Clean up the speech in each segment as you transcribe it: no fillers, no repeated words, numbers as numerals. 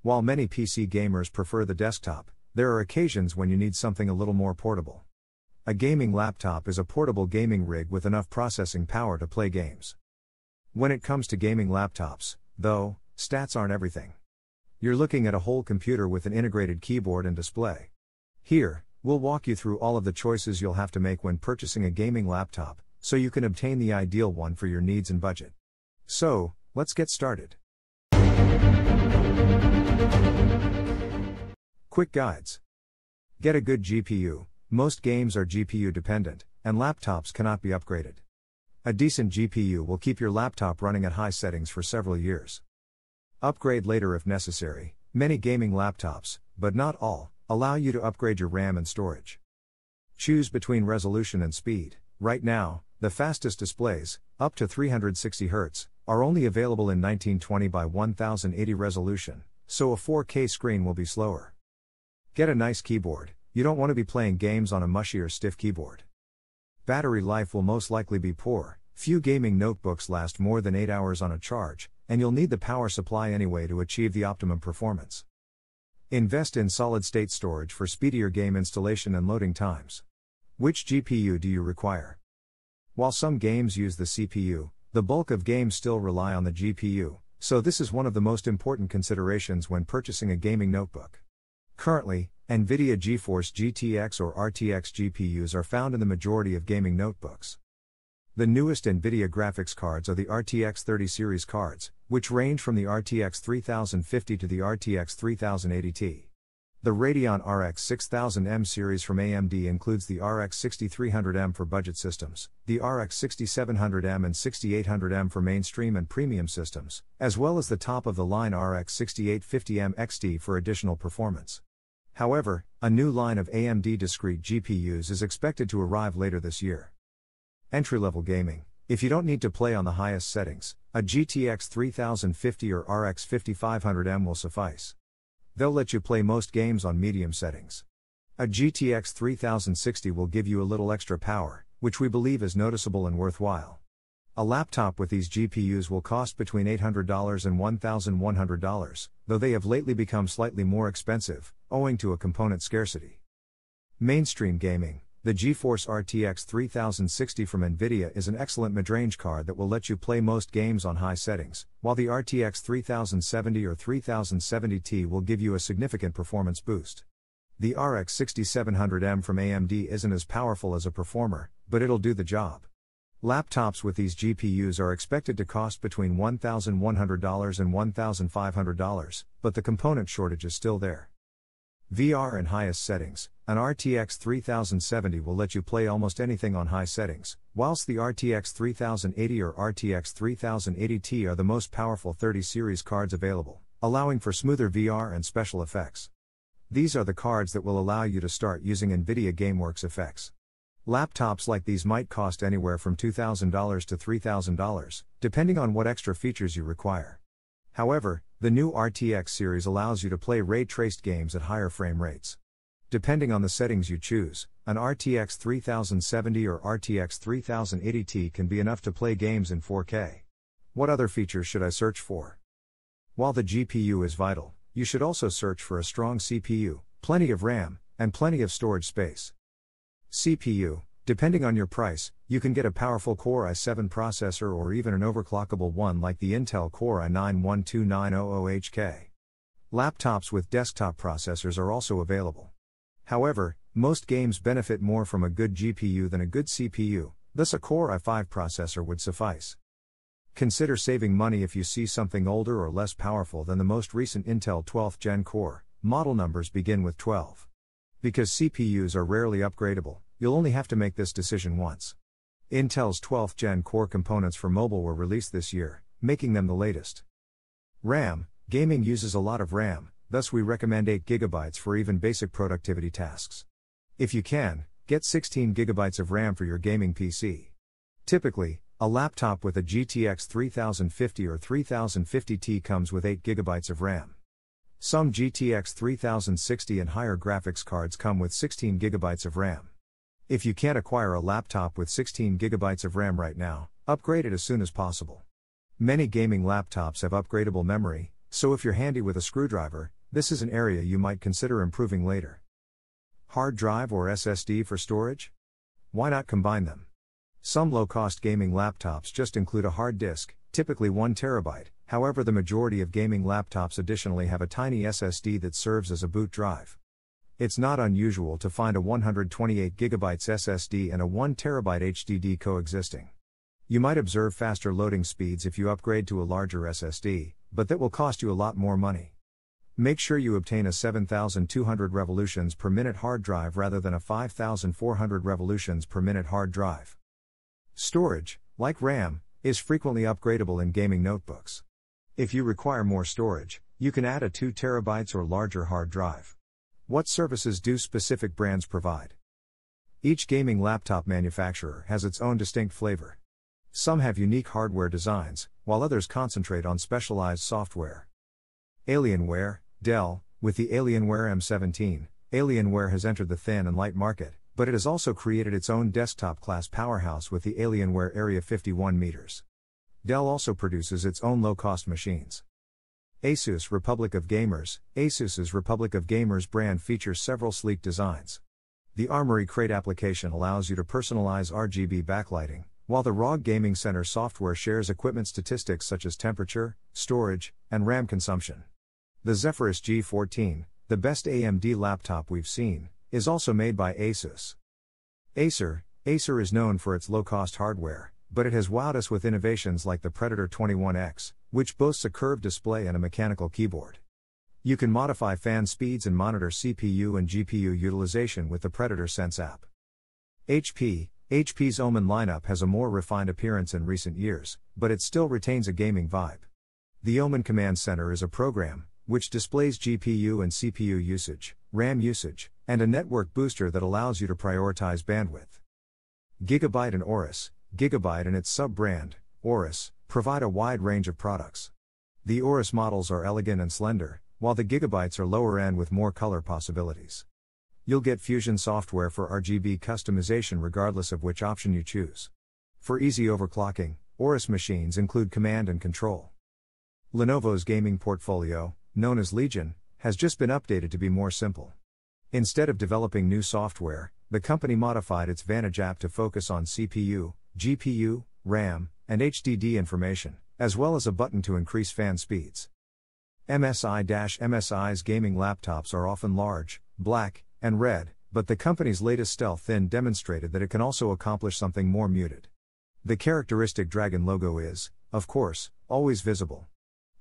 While many PC gamers prefer the desktop, there are occasions when you need something a little more portable. A gaming laptop is a portable gaming rig with enough processing power to play games. When it comes to gaming laptops, though, stats aren't everything. You're looking at a whole computer with an integrated keyboard and display. Here, we'll walk you through all of the choices you'll have to make when purchasing a gaming laptop, so you can obtain the ideal one for your needs and budget. So, let's get started. Quick guides. Get a good GPU. Most games are GPU dependent, and laptops cannot be upgraded. A decent GPU will keep your laptop running at high settings for several years. Upgrade later if necessary. Many gaming laptops, but not all, allow you to upgrade your RAM and storage. Choose between resolution and speed. Right now, the fastest displays, up to 360 Hz, are only available in 1920 by 1080 resolution, so a 4K screen will be slower. Get a nice keyboard. You don't want to be playing games on a mushy or stiff keyboard. Battery life will most likely be poor. Few gaming notebooks last more than 8 hours on a charge, and you'll need the power supply anyway to achieve the optimum performance. Invest in solid-state storage for speedier game installation and loading times. Which GPU do you require? While some games use the CPU, the bulk of games still rely on the GPU, so this is one of the most important considerations when purchasing a gaming notebook. Currently, NVIDIA GeForce GTX or RTX GPUs are found in the majority of gaming notebooks. The newest NVIDIA graphics cards are the RTX 30 series cards, which range from the RTX 3050 to the RTX 3080 Ti. The Radeon RX 6000M series from AMD includes the RX 6300M for budget systems, the RX 6700M and 6800M for mainstream and premium systems, as well as the top-of-the-line RX 6850M XT for additional performance. However, a new line of AMD discrete GPUs is expected to arrive later this year. Entry-level gaming. If you don't need to play on the highest settings, a GTX 3050 or RX 5500M will suffice. They'll let you play most games on medium settings. A GTX 3060 will give you a little extra power, which we believe is noticeable and worthwhile. A laptop with these GPUs will cost between $800 and $1,100, though they have lately become slightly more expensive, owing to a component scarcity. Mainstream gaming. The GeForce RTX 3060 from NVIDIA is an excellent mid-range card that will let you play most games on high settings, while the RTX 3070 or 3070 Ti will give you a significant performance boost. The RX 6700M from AMD isn't as powerful as a performer, but it'll do the job. Laptops with these GPUs are expected to cost between $1,100 and $1,500, but the component shortage is still there. VR in highest settings. An RTX 3070 will let you play almost anything on high settings, whilst the RTX 3080 or RTX 3080 Ti are the most powerful 30 series cards available, allowing for smoother VR and special effects. These are the cards that will allow you to start using NVIDIA GameWorks effects. Laptops like these might cost anywhere from $2,000 to $3,000, depending on what extra features you require. However, the new RTX series allows you to play ray-traced games at higher frame rates. Depending on the settings you choose, an RTX 3070 or RTX 3080 Ti can be enough to play games in 4K. What other features should I search for? While the GPU is vital, you should also search for a strong CPU, plenty of RAM, and plenty of storage space. CPU. Depending on your price, you can get a powerful Core i7 processor or even an overclockable one like the Intel Core i9-12900HK. Laptops with desktop processors are also available. However, most games benefit more from a good GPU than a good CPU, thus a Core i5 processor would suffice. Consider saving money if you see something older or less powerful than the most recent Intel 12th Gen Core. Model numbers begin with 12. Because CPUs are rarely upgradable, you'll only have to make this decision once. Intel's 12th Gen Core components for mobile were released this year, making them the latest. RAM. Gaming uses a lot of RAM, thus we recommend 8 GB for even basic productivity tasks. If you can, get 16 GB of RAM for your gaming PC. Typically, a laptop with a GTX 3050 or 3050 Ti comes with 8 GB of RAM. Some GTX 3060 and higher graphics cards come with 16 GB of RAM. If you can't acquire a laptop with 16 GB of RAM right now, upgrade it as soon as possible. Many gaming laptops have upgradable memory, so if you're handy with a screwdriver, this is an area you might consider improving later. Hard drive or SSD for storage? Why not combine them? Some low-cost gaming laptops just include a hard disk, typically 1 TB, however the majority of gaming laptops additionally have a tiny SSD that serves as a boot drive. It's not unusual to find a 128 GB SSD and a 1 TB HDD coexisting. You might observe faster loading speeds if you upgrade to a larger SSD, but that will cost you a lot more money. Make sure you obtain a 7,200 revolutions per minute hard drive rather than a 5,400 revolutions per minute hard drive. Storage, like RAM, is frequently upgradable in gaming notebooks. If you require more storage, you can add a 2 TB or larger hard drive. What services do specific brands provide? Each gaming laptop manufacturer has its own distinct flavor. Some have unique hardware designs, while others concentrate on specialized software. Alienware, Dell, with the Alienware M17, Alienware has entered the thin and light market, but it has also created its own desktop-class powerhouse with the Alienware Area 51 meters. Dell also produces its own low-cost machines. Asus Republic of Gamers. Asus's Republic of Gamers brand features several sleek designs. The Armory Crate application allows you to personalize RGB backlighting, while the ROG Gaming Center software shares equipment statistics such as temperature, storage, and RAM consumption. The Zephyrus G14, the best AMD laptop we've seen, is also made by Asus. Acer is known for its low-cost hardware, but it has wowed us with innovations like the Predator 21X, which boasts a curved display and a mechanical keyboard. You can modify fan speeds and monitor CPU and GPU utilization with the Predator Sense app. HP's Omen lineup has a more refined appearance in recent years, but it still retains a gaming vibe. The Omen Command Center is a program which displays GPU and CPU usage, RAM usage, and a network booster that allows you to prioritize bandwidth. Gigabyte and Aorus. Gigabyte and its sub-brand, Aorus, provide a wide range of products. The Aorus models are elegant and slender, while the Gigabytes are lower end with more color possibilities. You'll get Fusion software for RGB customization regardless of which option you choose. For easy overclocking, Aorus machines include command and control. Lenovo's gaming portfolio, known as Legion, has just been updated to be more simple. Instead of developing new software, the company modified its Vantage app to focus on CPU, GPU, RAM, and HDD information, as well as a button to increase fan speeds. MSI's gaming laptops are often large, black, and red, but the company's latest Stealth Thin demonstrated that it can also accomplish something more muted. The characteristic dragon logo is, of course, always visible.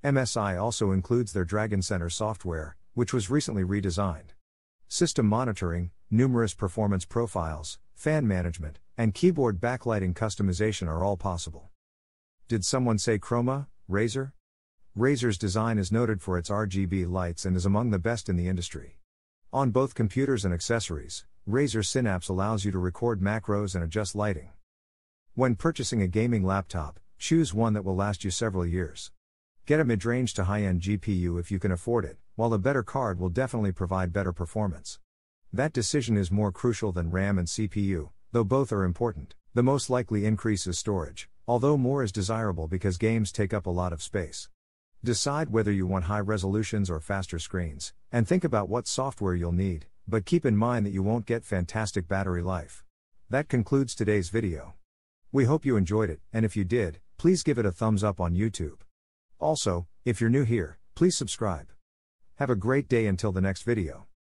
MSI also includes their Dragon Center software, which was recently redesigned. System monitoring, numerous performance profiles, fan management, and keyboard backlighting customization are all possible. Did someone say Chroma, Razer? Razer's design is noted for its RGB lights and is among the best in the industry. On both computers and accessories, Razer Synapse allows you to record macros and adjust lighting. When purchasing a gaming laptop, choose one that will last you several years. Get a mid-range to high-end GPU if you can afford it, while a better card will definitely provide better performance. That decision is more crucial than RAM and CPU, though both are important. The most likely increase is storage, although more is desirable because games take up a lot of space. Decide whether you want high resolutions or faster screens, and think about what software you'll need, but keep in mind that you won't get fantastic battery life. That concludes today's video. We hope you enjoyed it, and if you did, please give it a thumbs up on YouTube. Also, if you're new here, please subscribe. Have a great day until the next video.